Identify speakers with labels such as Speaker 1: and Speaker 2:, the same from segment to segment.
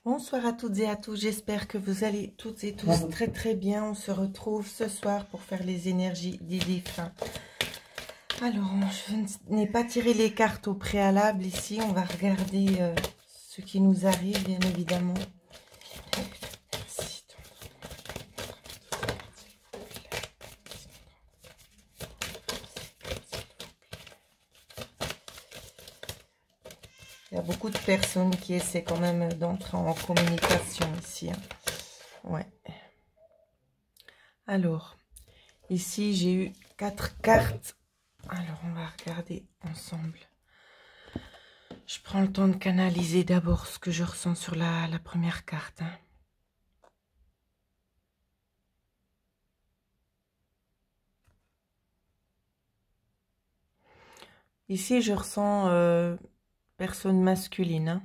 Speaker 1: Bonsoir à toutes et à tous, j'espère que vous allez toutes et tous très très bien. On se retrouve ce soir pour faire les énergies des défunts. Alors, je n'ai pas tiré les cartes au préalable ici, on va regarder ce qui nous arrive bien évidemment. Merci. Il y a beaucoup de personnes qui essaient quand même d'entrer en communication ici. Hein. Ouais. Alors, ici j'ai eu 4 cartes. Alors, on va regarder ensemble. Je prends le temps de canaliser d'abord ce que je ressens sur la première carte. Hein. Ici, je ressens personne masculine. Hein.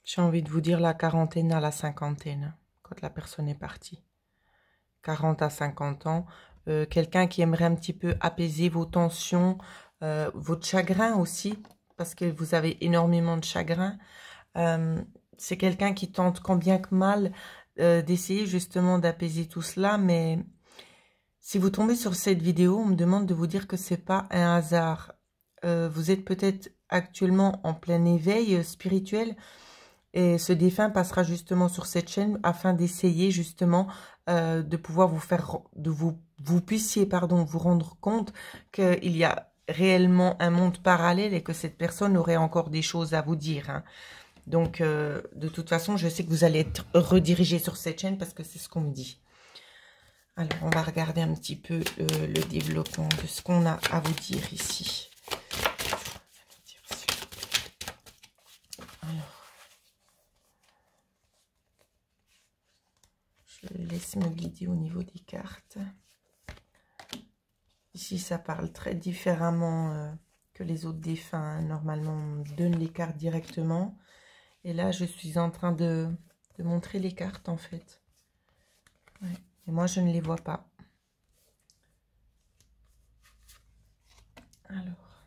Speaker 1: J'ai envie de vous dire la quarantaine à la cinquantaine, hein, quand la personne est partie. 40 à 50 ans. Quelqu'un qui aimerait un petit peu apaiser vos tensions, votre chagrin aussi, parce que vous avez énormément de chagrin. C'est quelqu'un qui tente quand bien que mal d'essayer justement d'apaiser tout cela, mais si vous tombez sur cette vidéo, on me demande de vous dire que c'est pas un hasard. Vous êtes peut-être actuellement en plein éveil spirituel et ce défunt passera justement sur cette chaîne afin d'essayer justement de pouvoir vous faire, vous puissiez pardon vous rendre compte qu'il y a réellement un monde parallèle et que cette personne aurait encore des choses à vous dire. Hein. Donc, de toute façon, je sais que vous allez être redirigé sur cette chaîne parce que c'est ce qu'on me dit. Alors, on va regarder un petit peu le développement de ce qu'on a à vous dire ici. Alors, je laisse me guider au niveau des cartes. Ici, ça parle très différemment que les autres défunts. Hein. Normalement, on donne les cartes directement. Et là, je suis en train de montrer les cartes, en fait. Ouais. Et moi, je ne les vois pas. Alors,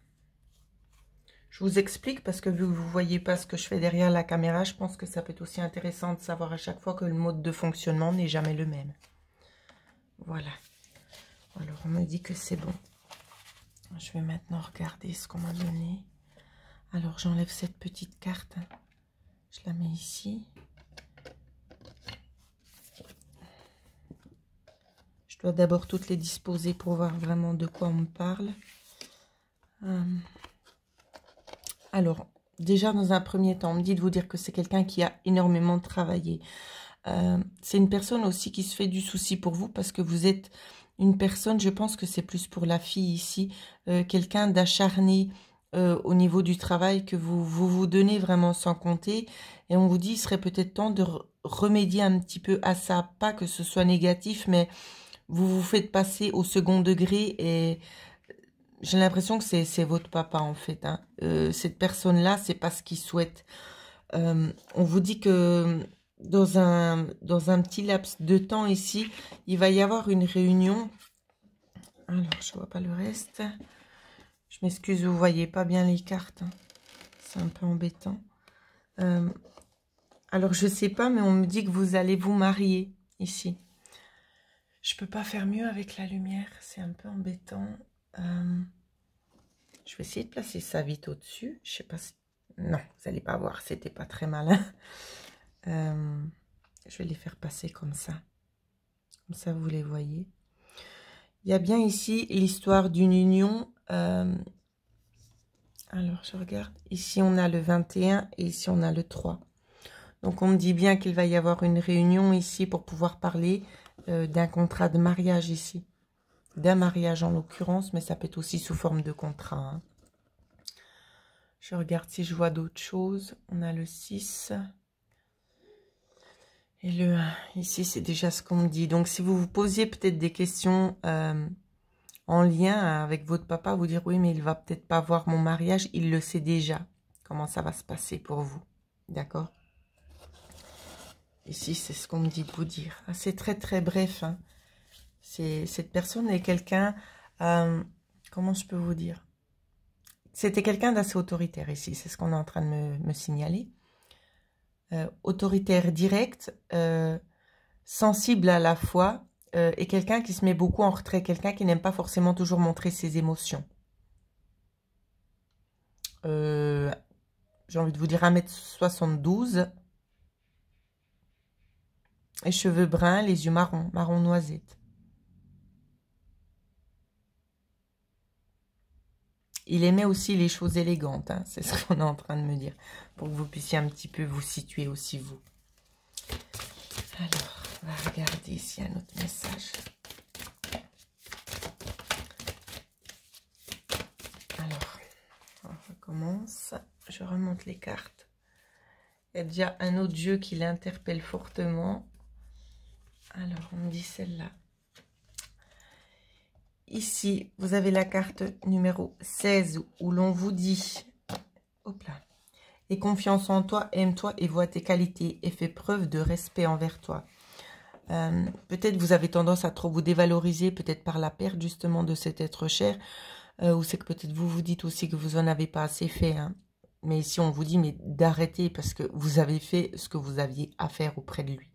Speaker 1: je vous explique parce que vu que vous ne voyez pas ce que je fais derrière la caméra, je pense que ça peut être aussi intéressant de savoir à chaque fois que le mode de fonctionnement n'est jamais le même. Voilà. Alors, on me dit que c'est bon. Je vais maintenant regarder ce qu'on m'a donné. Alors, j'enlève cette petite carte. Je la mets ici. Je dois d'abord toutes les disposer pour voir vraiment de quoi on me parle. Alors, déjà dans un premier temps, on me dit de vous dire que c'est quelqu'un qui a énormément travaillé. C'est une personne aussi qui se fait du souci pour vous parce que vous êtes une personne, je pense que c'est plus pour la fille ici, quelqu'un d'acharné au niveau du travail que vous donnez vraiment sans compter. Et on vous dit, il serait peut-être temps de remédier un petit peu à ça. Pas que ce soit négatif, mais vous vous faites passer au second degré et j'ai l'impression que c'est votre papa en fait. Hein. Cette personne-là, c'est pas ce qu'il souhaite. On vous dit que dans un petit laps de temps ici, il va y avoir une réunion. Alors, je vois pas le reste. Je m'excuse, vous voyez pas bien les cartes. Hein. C'est un peu embêtant. Alors, je sais pas, mais on me dit que vous allez vous marier ici. Je peux pas faire mieux avec la lumière, c'est un peu embêtant. Je vais essayer de placer ça vite au-dessus. Je sais pas si... Non, vous n'allez pas voir, c'était pas très malin. Je vais les faire passer comme ça. Comme ça, vous les voyez. Il y a bien ici l'histoire d'une union. Alors, je regarde. Ici, on a le 21 et ici, on a le 3. Donc, on me dit bien qu'il va y avoir une réunion ici pour pouvoir parler d'un contrat de mariage ici. D'un mariage en l'occurrence, mais ça peut être aussi sous forme de contrat. Hein. Je regarde si je vois d'autres choses. On a le 6. Et le 1. Ici, c'est déjà ce qu'on me dit. Donc, si vous vous posiez peut-être des questions en lien avec votre papa, vous dire, oui, mais il va peut-être pas voir mon mariage. Il le sait déjà. Comment ça va se passer pour vous. D'accord? Ici, c'est ce qu'on me dit de vous dire. Ah, c'est très, très bref. Hein. Cette personne est quelqu'un... comment je peux vous dire? C'était quelqu'un d'assez autoritaire ici, c'est ce qu'on est en train de me signaler. Autoritaire direct, sensible à la fois, et quelqu'un qui se met beaucoup en retrait, quelqu'un qui n'aime pas forcément toujours montrer ses émotions. J'ai envie de vous dire 1,72 m. Et cheveux bruns, les yeux marron, marron noisette. Il aimait aussi les choses élégantes, hein, c'est ce qu'on est en train de me dire, pour que vous puissiez un petit peu vous situer aussi, vous. Alors, on va regarder s'il y a un autre message. Alors, on recommence. Je remonte les cartes. Il y a déjà un autre jeu qui l'interpelle fortement. Alors, on me dit celle-là. Ici, vous avez la carte numéro 16 où l'on vous dit, hop là, aie confiance en toi, aime-toi et vois tes qualités et fais preuve de respect envers toi. Peut-être vous avez tendance à trop vous dévaloriser, peut-être par la perte justement de cet être cher, ou c'est que peut-être vous vous dites aussi que vous en avez pas assez fait, hein. Mais ici on vous dit mais d'arrêter parce que vous avez fait ce que vous aviez à faire auprès de lui.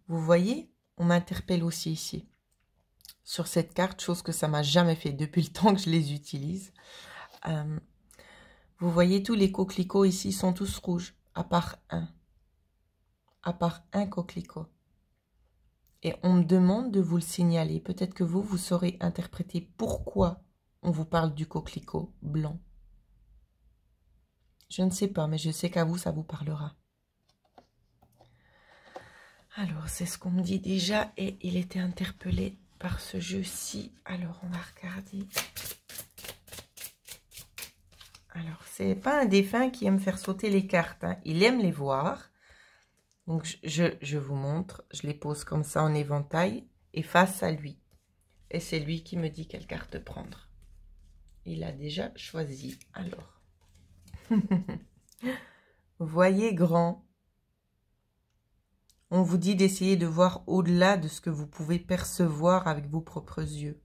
Speaker 1: Vous voyez, on m'interpelle aussi ici sur cette carte, chose que ça m'a jamais fait depuis le temps que je les utilise. Vous voyez, tous les coquelicots ici sont tous rouges, à part un coquelicot. Et on me demande de vous le signaler. Peut-être que vous saurez interpréter pourquoi on vous parle du coquelicot blanc. Je ne sais pas, mais je sais qu'à vous, ça vous parlera. Alors, c'est ce qu'on me dit déjà, et il était interpellé par ce jeu-ci. Alors, on va regarder. Alors, c'est pas un défunt qui aime faire sauter les cartes, hein. Il aime les voir. Donc, je vous montre. Je les pose comme ça en éventail et face à lui. Et c'est lui qui me dit quelle carte prendre. Il a déjà choisi. Alors. Voyez grand. On vous dit d'essayer de voir au-delà de ce que vous pouvez percevoir avec vos propres yeux.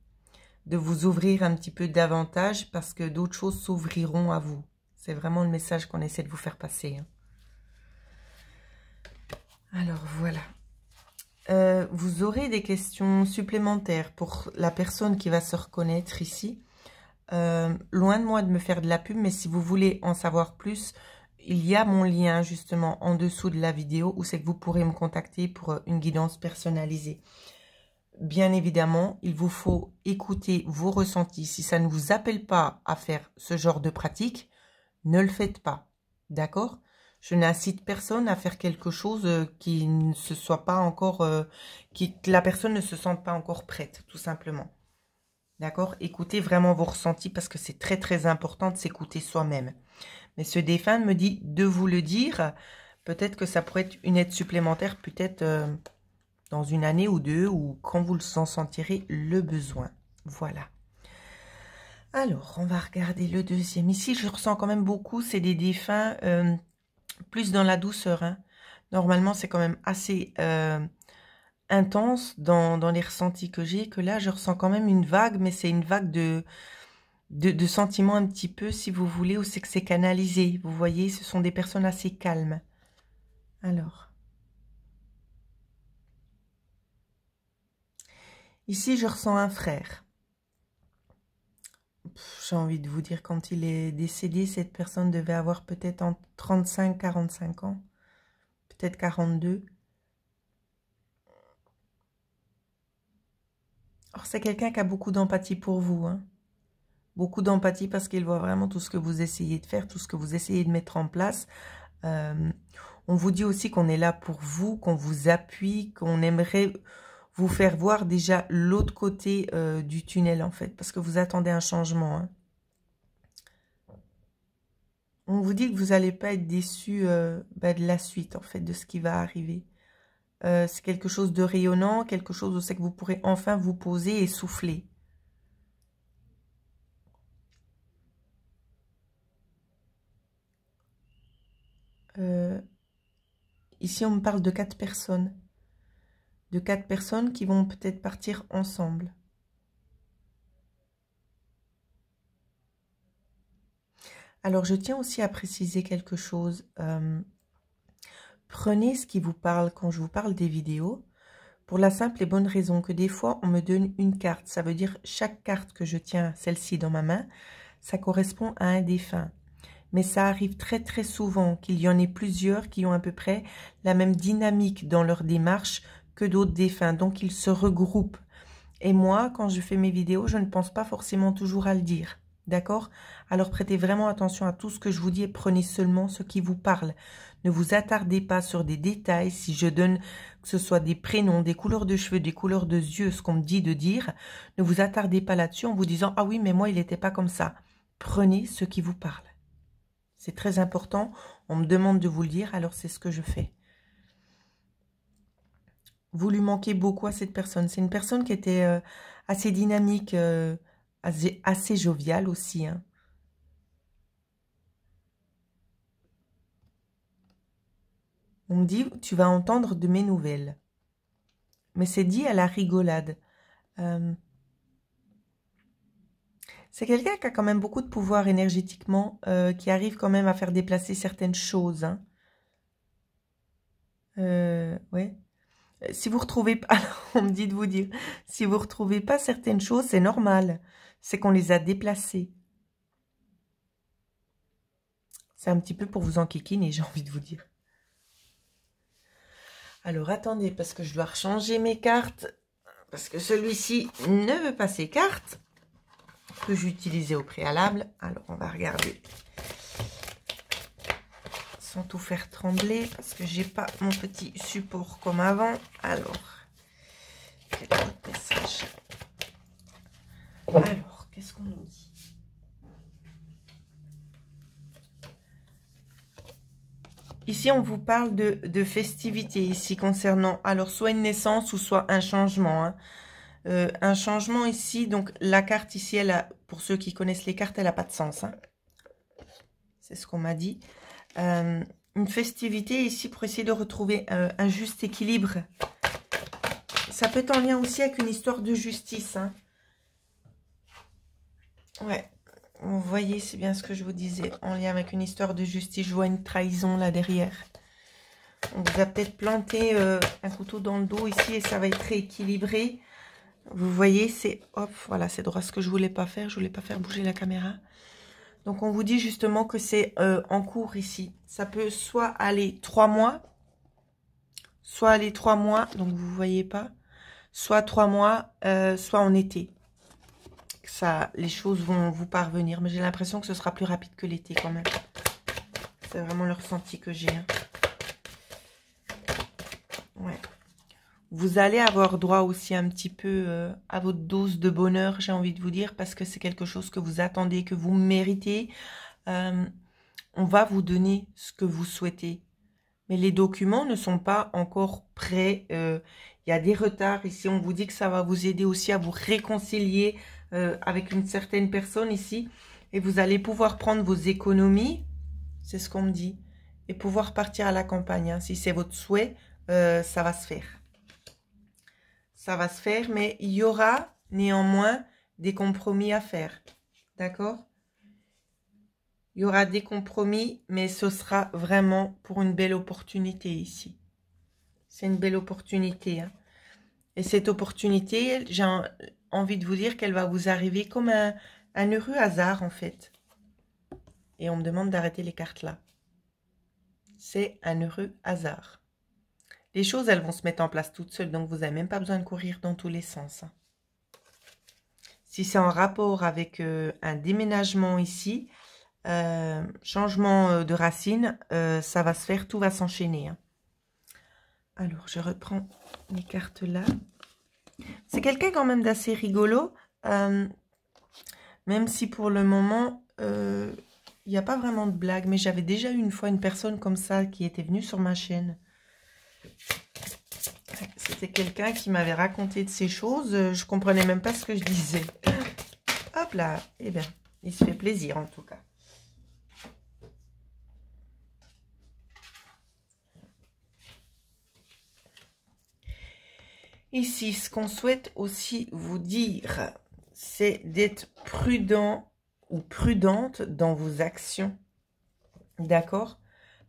Speaker 1: De vous ouvrir un petit peu davantage parce que d'autres choses s'ouvriront à vous. C'est vraiment le message qu'on essaie de vous faire passer, hein. Alors voilà. Vous aurez des questions supplémentaires pour la personne qui va se reconnaître ici. Loin de moi de me faire de la pub, mais si vous voulez en savoir plus, il y a mon lien justement en dessous de la vidéo où c'est que vous pourrez me contacter pour une guidance personnalisée. Bien évidemment, il vous faut écouter vos ressentis. Si ça ne vous appelle pas à faire ce genre de pratique, ne le faites pas. D'accord ? Je n'incite personne à faire quelque chose qui ne se soit pas encore, que la personne ne se sente pas encore prête, tout simplement. D'accord? Écoutez vraiment vos ressentis parce que c'est très très important de s'écouter soi-même. Mais ce défunt me dit de vous le dire. Peut-être que ça pourrait être une aide supplémentaire, peut-être dans une année ou deux, ou quand vous en sentirez le besoin. Voilà. Alors, on va regarder le deuxième. Ici, je ressens quand même beaucoup, c'est des défunts plus dans la douceur, hein. Normalement, c'est quand même assez intense dans les ressentis que j'ai, que là, je ressens quand même une vague, mais c'est une vague de sentiments un petit peu, si vous voulez, où c'est que c'est canalisé. Vous voyez, ce sont des personnes assez calmes. Alors. Ici, je ressens un frère. J'ai envie de vous dire, quand il est décédé, cette personne devait avoir peut-être entre 35-45 ans. Peut-être 42. Alors, c'est quelqu'un qui a beaucoup d'empathie pour vous, hein. Beaucoup d'empathie parce qu'il voit vraiment tout ce que vous essayez de faire, tout ce que vous essayez de mettre en place. On vous dit aussi qu'on est là pour vous, qu'on vous appuie, qu'on aimerait vous faire voir déjà l'autre côté du tunnel, en fait, parce que vous attendez un changement, hein. On vous dit que vous n'allez pas être déçu de la suite, en fait, de ce qui va arriver. C'est quelque chose de rayonnant, quelque chose où c'est que vous pourrez enfin vous poser et souffler. Ici, on me parle de 4 personnes. De 4 personnes qui vont peut-être partir ensemble. Alors, je tiens aussi à préciser quelque chose. Prenez ce qui vous parle quand je vous parle des vidéos, pour la simple et bonne raison que des fois, on me donne une carte. Ça veut dire chaque carte que je tiens, celle-ci dans ma main, ça correspond à un défunt. Mais ça arrive très très souvent qu'il y en ait plusieurs qui ont à peu près la même dynamique dans leur démarche que d'autres défunts. Donc, ils se regroupent. Et moi, quand je fais mes vidéos, je ne pense pas forcément toujours à le dire. D'accord? Alors prêtez vraiment attention à tout ce que je vous dis et prenez seulement ce qui vous parle. Ne vous attardez pas sur des détails. Si je donne, que ce soit des prénoms, des couleurs de cheveux, des couleurs de yeux, ce qu'on me dit de dire, ne vous attardez pas là-dessus en vous disant « Ah oui, mais moi, il n'était pas comme ça ». Prenez ce qui vous parle. C'est très important. On me demande de vous le dire, alors c'est ce que je fais. Vous lui manquez beaucoup à cette personne. C'est une personne qui était assez dynamique, assez joviale aussi. Hein. On me dit, tu vas entendre de mes nouvelles. Mais c'est dit à la rigolade. C'est quelqu'un qui a quand même beaucoup de pouvoir énergétiquement, qui arrive quand même à faire déplacer certaines choses. Hein. Ouais. Si vous retrouvez pas, on me dit de vous dire, si vous retrouvez pas certaines choses, c'est normal. C'est qu'on les a déplacées. C'est un petit peu pour vous enquiquiner, j'ai envie de vous dire. Alors, attendez, parce que je dois rechanger mes cartes. Parce que celui-ci ne veut pas ses cartes que j'utilisais au préalable. Alors, on va regarder. Sans tout faire trembler, parce que j'ai pas mon petit support comme avant. Alors, quel autre message? Alors, qu'est-ce qu'on nous dit? Ici, on vous parle de festivités, ici, concernant, alors, soit une naissance ou soit un changement. Hein. Un changement ici, donc, la carte ici, elle a, pour ceux qui connaissent les cartes, elle n'a pas de sens. Hein. C'est ce qu'on m'a dit. Une festivité ici pour essayer de retrouver un juste équilibre. Ça peut être en lien aussi avec une histoire de justice. Hein. Ouais. Vous voyez, c'est bien ce que je vous disais. En lien avec une histoire de justice, je vois une trahison là derrière. On vous a peut-être planté un couteau dans le dos ici et ça va être rééquilibré. Vous voyez, c'est... Hop, voilà, c'est droit ce que je voulais pas faire. Je voulais pas faire bouger la caméra. Donc, on vous dit justement que c'est en cours ici. Ça peut soit aller 3 mois, soit aller 3 mois, donc vous voyez pas, soit 3 mois, soit en été. Ça, les choses vont vous parvenir, mais j'ai l'impression que ce sera plus rapide que l'été quand même. C'est vraiment le ressenti que j'ai. Hein. Ouais. Vous allez avoir droit aussi un petit peu à votre dose de bonheur, j'ai envie de vous dire, parce que c'est quelque chose que vous attendez, que vous méritez. On va vous donner ce que vous souhaitez. Mais les documents ne sont pas encore prêts. Il y a des retards. Ici, on vous dit que ça va vous aider aussi à vous réconcilier avec une certaine personne ici. Et vous allez pouvoir prendre vos économies. C'est ce qu'on me dit. Et pouvoir partir à la campagne. Hein. Si c'est votre souhait, ça va se faire. Ça va se faire, mais il y aura néanmoins des compromis à faire. D'accord ? Il y aura des compromis, mais ce sera vraiment pour une belle opportunité ici. C'est une belle opportunité. Hein. Et cette opportunité, j'ai envie de vous dire qu'elle va vous arriver comme un heureux hasard, en fait. Et on me demande d'arrêter les cartes là. C'est un heureux hasard. Les choses, elles vont se mettre en place toutes seules, donc vous n'avez même pas besoin de courir dans tous les sens. Hein. Si c'est en rapport avec un déménagement ici, changement de racines, ça va se faire, tout va s'enchaîner. Hein. Alors, je reprends les cartes là. C'est quelqu'un quand même d'assez rigolo, même si pour le moment, il n'y a pas vraiment de blague, mais j'avais déjà eu une fois une personne comme ça qui était venue sur ma chaîne. C'était quelqu'un qui m'avait raconté de ces choses, je comprenais même pas ce que je disais. Hop là, eh bien, il se fait plaisir en tout cas. Ici, ce qu'on souhaite aussi vous dire, c'est d'être prudent ou prudente dans vos actions. D'accord?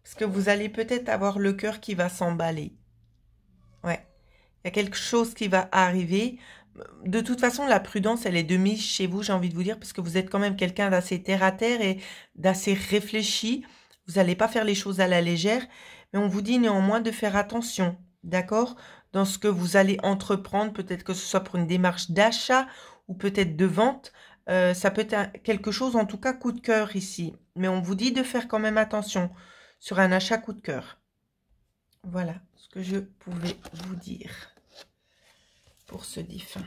Speaker 1: Parce que vous allez peut-être avoir le cœur qui va s'emballer. Ouais. Il y a quelque chose qui va arriver. De toute façon, la prudence, elle est de mise chez vous, j'ai envie de vous dire, parce que vous êtes quand même quelqu'un d'assez terre à terre et d'assez réfléchi. Vous n'allez pas faire les choses à la légère, mais on vous dit néanmoins de faire attention, d'accord? Dans ce que vous allez entreprendre, peut-être que ce soit pour une démarche d'achat ou peut-être de vente. Ça peut être quelque chose, en tout cas, coup de cœur ici. Mais on vous dit de faire quand même attention sur un achat coup de cœur. Voilà ce que je pouvais vous dire pour ce défunt.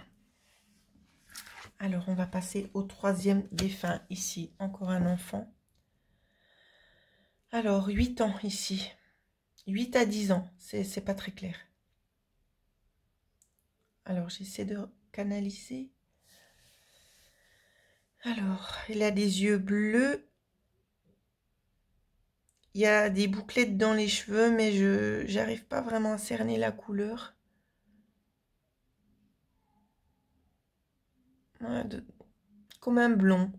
Speaker 1: Alors, on va passer au troisième défunt ici. Encore un enfant. Alors, 8 ans ici. 8 à 10 ans. C'est pas très clair. Alors, j'essaie de canaliser. Alors, il a des yeux bleus. Il y a des bouclettes dans les cheveux, mais je n'arrive pas vraiment à cerner la couleur. Ouais, comme un blond.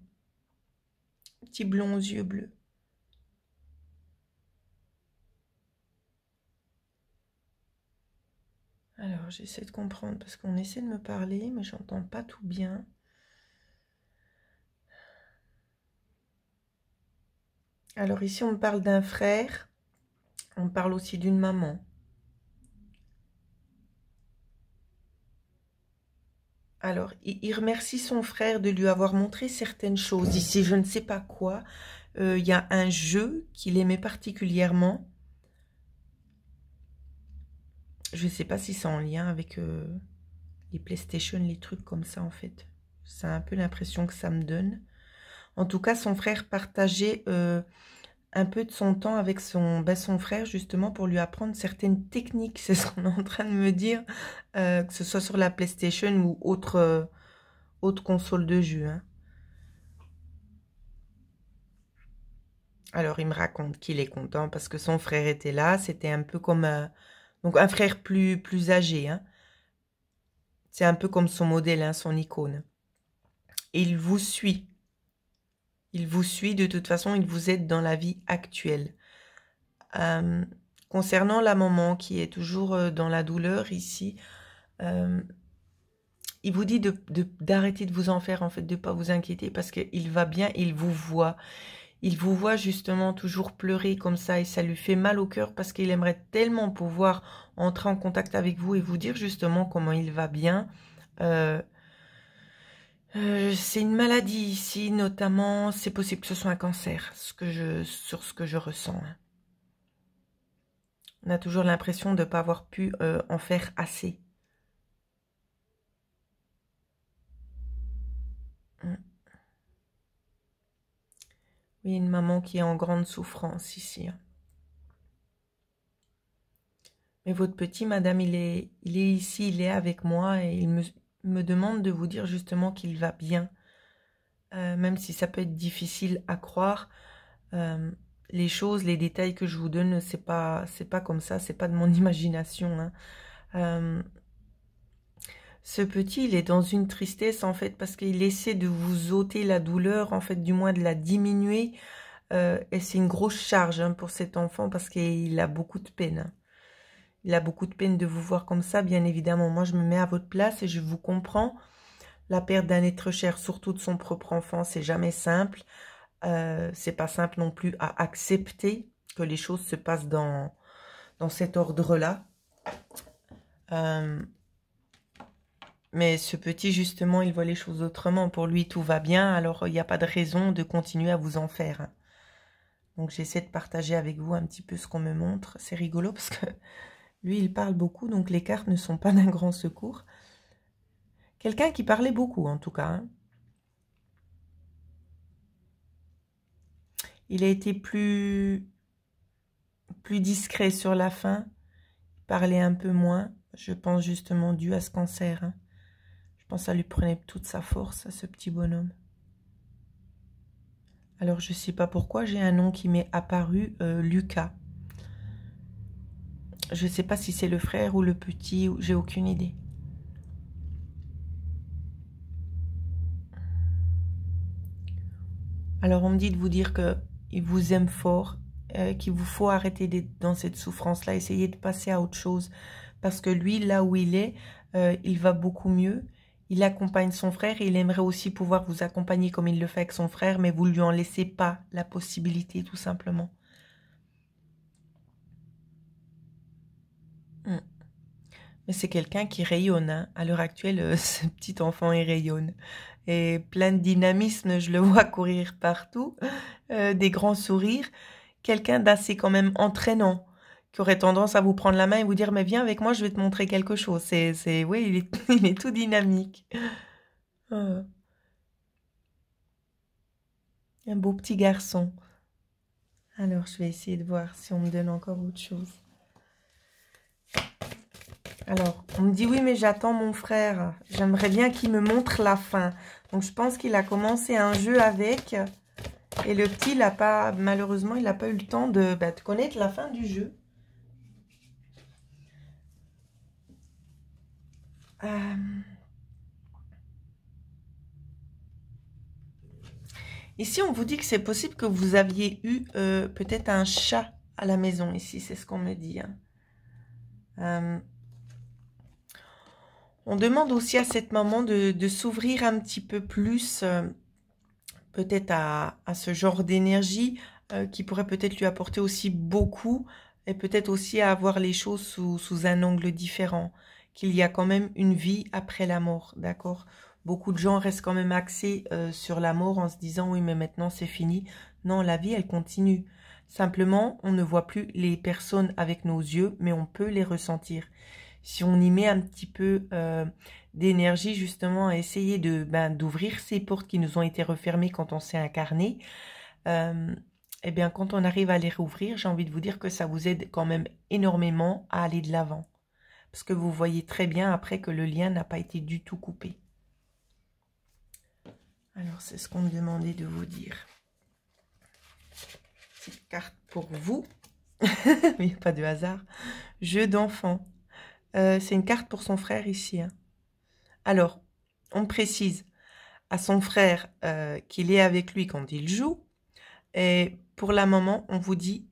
Speaker 1: Petit blond aux yeux bleus. Alors, j'essaie de comprendre parce qu'on essaie de me parler, mais j'entends pas tout bien. Alors ici, on me parle d'un frère. On me parle aussi d'une maman. Alors, il remercie son frère de lui avoir montré certaines choses. Ici, je ne sais pas quoi. Il y a un jeu qu'il aimait particulièrement. Je ne sais pas si c'est en lien avec les PlayStation, les trucs comme ça, en fait. C'est un peu l'impression que ça me donne. En tout cas, son frère partageait un peu de son temps avec son frère, justement, pour lui apprendre certaines techniques. C'est ce qu'on est en train de me dire, que ce soit sur la PlayStation ou autre console de jeu. Hein. Alors, il me raconte qu'il est content parce que son frère était là. C'était un peu comme donc un frère plus âgé. Hein. C'est un peu comme son modèle, hein, son icône. Et il vous suit. Il vous suit, de toute façon, il vous aide dans la vie actuelle. Concernant la maman qui est toujours dans la douleur ici, il vous dit d'arrêter de vous en faire, en fait, de ne pas vous inquiéter parce qu'il va bien, il vous voit. Il vous voit justement toujours pleurer comme ça et ça lui fait mal au cœur parce qu'il aimerait tellement pouvoir entrer en contact avec vous et vous dire justement comment il va bien. C'est une maladie ici, notamment, c'est possible que ce soit un cancer, sur ce que je ressens. Hein. On a toujours l'impression de ne pas avoir pu en faire assez. Oui, une maman qui est en grande souffrance ici. Hein. Mais votre petit, madame, il est ici, il est avec moi et il me demande de vous dire justement qu'il va bien. Même si ça peut être difficile à croire, les choses, les détails que je vous donne, c'est pas comme ça, c'est pas de mon imagination. Hein. Ce petit, il est dans une tristesse en fait parce qu'il essaie de vous ôter la douleur, en fait, du moins de la diminuer. Et c'est une grosse charge hein, pour cet enfant parce qu'il a beaucoup de peine. Hein. Il a beaucoup de peine de vous voir comme ça, bien évidemment. Moi, je me mets à votre place et je vous comprends. La perte d'un être cher, surtout de son propre enfant, c'est jamais simple. C'est pas simple non plus à accepter que les choses se passent dans cet ordre-là. Mais ce petit, justement, il voit les choses autrement. Pour lui, tout va bien, alors il n'y a pas de raison de continuer à vous en faire. Donc, j'essaie de partager avec vous un petit peu ce qu'on me montre. C'est rigolo parce que lui, il parle beaucoup, donc les cartes ne sont pas d'un grand secours. Quelqu'un qui parlait beaucoup, en tout cas. Hein. Il a été plus discret sur la fin. Il parlait un peu moins. Je pense justement dû à ce cancer. Hein. Je pense que ça lui prenait toute sa force, à ce petit bonhomme. Alors, je ne sais pas pourquoi, j'ai un nom qui m'est apparu, Lucas. Je ne sais pas si c'est le frère ou le petit, j'ai aucune idée. Alors, on me dit de vous dire qu'il vous aime fort, qu'il vous faut arrêter d'être dans cette souffrance-là, essayer de passer à autre chose. Parce que lui, là où il est, il va beaucoup mieux. Il accompagne son frère et il aimerait aussi pouvoir vous accompagner comme il le fait avec son frère, mais vous ne lui en laissez pas la possibilité, tout simplement. Mais c'est quelqu'un qui rayonne, hein. À l'heure actuelle, ce petit enfant, il rayonne. Et plein de dynamisme, je le vois courir partout, des grands sourires. Quelqu'un d'assez quand même entraînant, qui aurait tendance à vous prendre la main et vous dire « Mais viens avec moi, je vais te montrer quelque chose. » Oui, il est tout dynamique. Oh, un beau petit garçon. Alors, je vais essayer de voir si on me donne encore autre chose. Alors, on me dit « Oui, mais j'attends mon frère. J'aimerais bien qu'il me montre la fin. » Donc, je pense qu'il a commencé un jeu avec. Et le petit, malheureusement, il n'a pas eu le temps de connaître la fin du jeu. Ici, on vous dit que c'est possible que vous aviez eu peut-être un chat à la maison. Ici, c'est ce qu'on me dit. Hein. On demande aussi à cette maman de s'ouvrir un petit peu plus, peut-être à ce genre d'énergie qui pourrait peut-être lui apporter aussi beaucoup et peut-être aussi à voir les choses sous un angle différent. Qu'il y a quand même une vie après la mort, d'accord ? Beaucoup de gens restent quand même axés sur la mort en se disant « Oui, mais maintenant c'est fini ». Non, la vie, elle continue. Simplement, on ne voit plus les personnes avec nos yeux, mais on peut les ressentir. Si on y met un petit peu d'énergie justement à essayer d'ouvrir ces portes qui nous ont été refermées quand on s'est incarné, eh bien quand on arrive à les rouvrir, j'ai envie de vous dire que ça vous aide quand même énormément à aller de l'avant. Parce que vous voyez très bien après que le lien n'a pas été du tout coupé. Alors, c'est ce qu'on me demandait de vous dire. Petite carte pour vous. Il n'y a pas de hasard. Jeu d'enfant. C'est une carte pour son frère ici. Hein. Alors, on précise à son frère qu'il est avec lui quand il joue. Et pour la maman, on vous dit,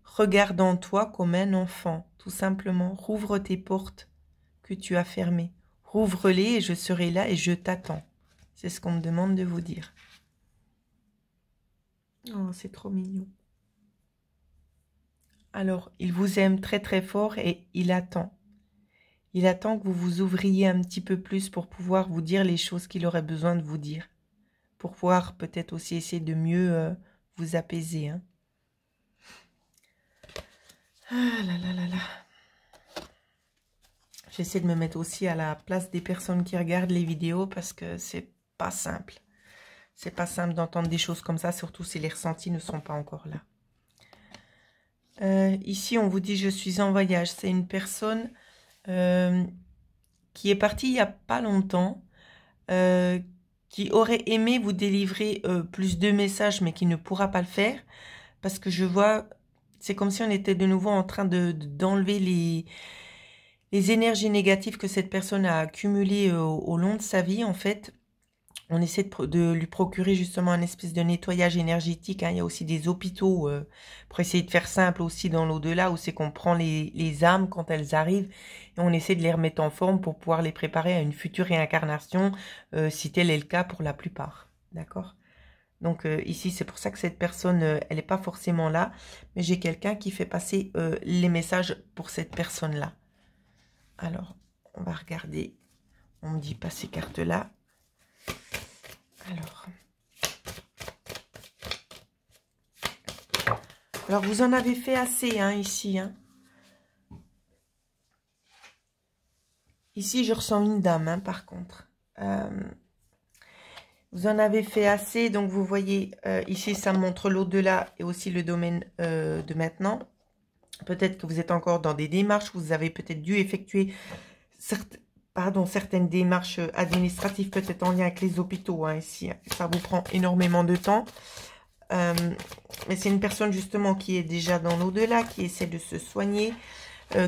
Speaker 1: regarde en toi comme un enfant. Tout simplement, rouvre tes portes que tu as fermées. Rouvre-les et je serai là et je t'attends. C'est ce qu'on me demande de vous dire. Oh, c'est trop mignon. Alors, il vous aime très très fort et il attend. Il attend que vous vous ouvriez un petit peu plus pour pouvoir vous dire les choses qu'il aurait besoin de vous dire. Pour pouvoir peut-être aussi essayer de mieux vous apaiser. Hein. Ah là là là là. J'essaie de me mettre aussi à la place des personnes qui regardent les vidéos parce que c'est pas simple. C'est pas simple d'entendre des choses comme ça, surtout si les ressentis ne sont pas encore là. Ici, on vous dit « Je suis en voyage ». C'est une personne qui est partie il n'y a pas longtemps, qui aurait aimé vous délivrer plus de messages, mais qui ne pourra pas le faire. Parce que je vois, c'est comme si on était de nouveau en train d'enlever les énergies négatives que cette personne a accumulées au long de sa vie, en fait. On essaie de lui procurer justement un espèce de nettoyage énergétique. Hein. Il y a aussi des hôpitaux, pour essayer de faire simple aussi dans l'au-delà, où c'est qu'on prend les âmes quand elles arrivent et on essaie de les remettre en forme pour pouvoir les préparer à une future réincarnation, si tel est le cas pour la plupart. D'accord ? Donc ici, c'est pour ça que cette personne, elle n'est pas forcément là, mais j'ai quelqu'un qui fait passer les messages pour cette personne-là. Alors, on va regarder. On me dit pas ces cartes-là. Alors, vous en avez fait assez, hein, ici. Hein. Ici, je ressens une dame, hein, par contre. Vous en avez fait assez, donc vous voyez, ici, ça montre l'au-delà et aussi le domaine de maintenant. Peut-être que vous êtes encore dans des démarches, vous avez peut-être dû effectuer certaines démarches administratives, peut-être en lien avec les hôpitaux, hein, ici. Ça vous prend énormément de temps. Mais c'est une personne justement qui est déjà dans l'au-delà, qui essaie de se soigner,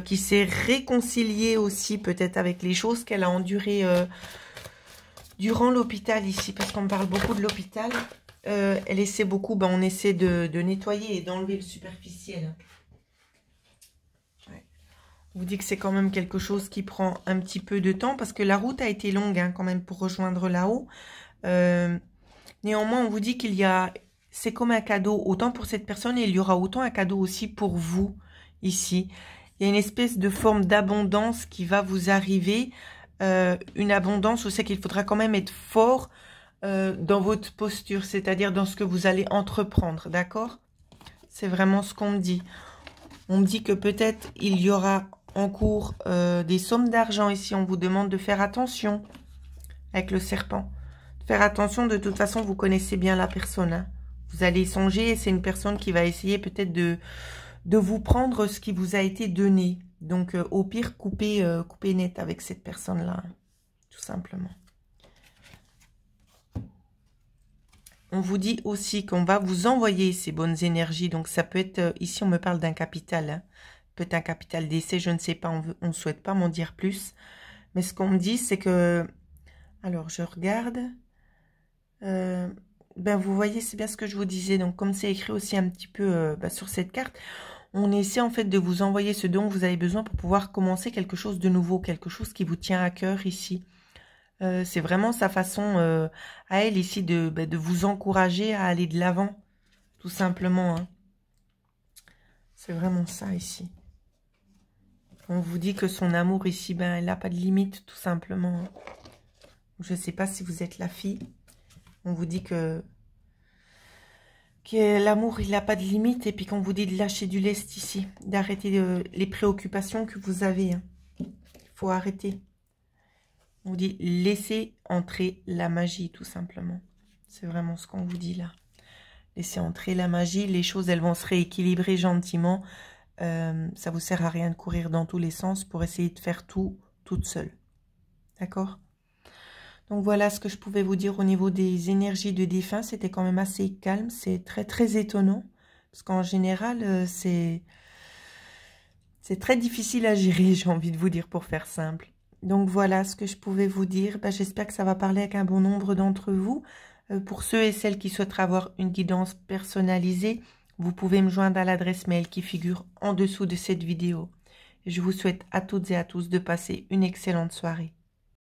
Speaker 1: qui s'est réconciliée aussi peut-être avec les choses qu'elle a endurées durant l'hôpital ici, parce qu'on me parle beaucoup de l'hôpital. elle essaie beaucoup, ben, on essaie de nettoyer et d'enlever le superficiel. Ouais. On vous dit que c'est quand même quelque chose qui prend un petit peu de temps parce que la route a été longue hein, quand même pour rejoindre là-haut. Néanmoins, on vous dit qu'il y a, c'est comme un cadeau, autant pour cette personne et il y aura autant un cadeau aussi pour vous ici. Il y a une espèce de forme d'abondance qui va vous arriver, une abondance où c'est qu'il faudra quand même être fort dans votre posture, c'est-à-dire dans ce que vous allez entreprendre, d'accord? C'est vraiment ce qu'on me dit. On me dit que peut-être il y aura en cours des sommes d'argent ici. On vous demande de faire attention avec le serpent. Faire attention, de toute façon, vous connaissez bien la personne. Hein. Vous allez y songer et c'est une personne qui va essayer peut-être de vous prendre ce qui vous a été donné. Donc, au pire, coupez net avec cette personne-là, hein, tout simplement. On vous dit aussi qu'on va vous envoyer ces bonnes énergies. Donc, ça peut être, ici, on me parle d'un capital. Hein. Peut-être un capital d'essai, je ne sais pas, on ne souhaite pas m'en dire plus. Mais ce qu'on me dit, c'est que... Alors, je regarde... ben vous voyez, c'est bien ce que je vous disais. Donc, comme c'est écrit aussi un petit peu sur cette carte, on essaie en fait de vous envoyer ce dont vous avez besoin pour pouvoir commencer quelque chose de nouveau, quelque chose qui vous tient à cœur ici. C'est vraiment sa façon à elle ici de vous encourager à aller de l'avant, tout simplement. Hein. C'est vraiment ça ici. On vous dit que son amour ici, ben, elle n'a pas de limite, tout simplement. Hein. Je ne sais pas si vous êtes la fille. On vous dit que l'amour, il n'a pas de limite. Et puis qu'on vous dit de lâcher du lest ici. D'arrêter les préoccupations que vous avez. Hein. Il faut arrêter. On vous dit laissez entrer la magie, tout simplement. C'est vraiment ce qu'on vous dit là. Laissez entrer la magie. Les choses, elles vont se rééquilibrer gentiment. Ça vous sert à rien de courir dans tous les sens pour essayer de faire tout toute seule. D'accord ? Donc voilà ce que je pouvais vous dire au niveau des énergies de défunt. C'était quand même assez calme. C'est très très étonnant. Parce qu'en général, c'est très difficile à gérer, j'ai envie de vous dire, pour faire simple. Donc voilà ce que je pouvais vous dire. Ben, j'espère que ça va parler avec un bon nombre d'entre vous. Pour ceux et celles qui souhaiteraient avoir une guidance personnalisée, vous pouvez me joindre à l'adresse mail qui figure en dessous de cette vidéo. Je vous souhaite à toutes et à tous de passer une excellente soirée.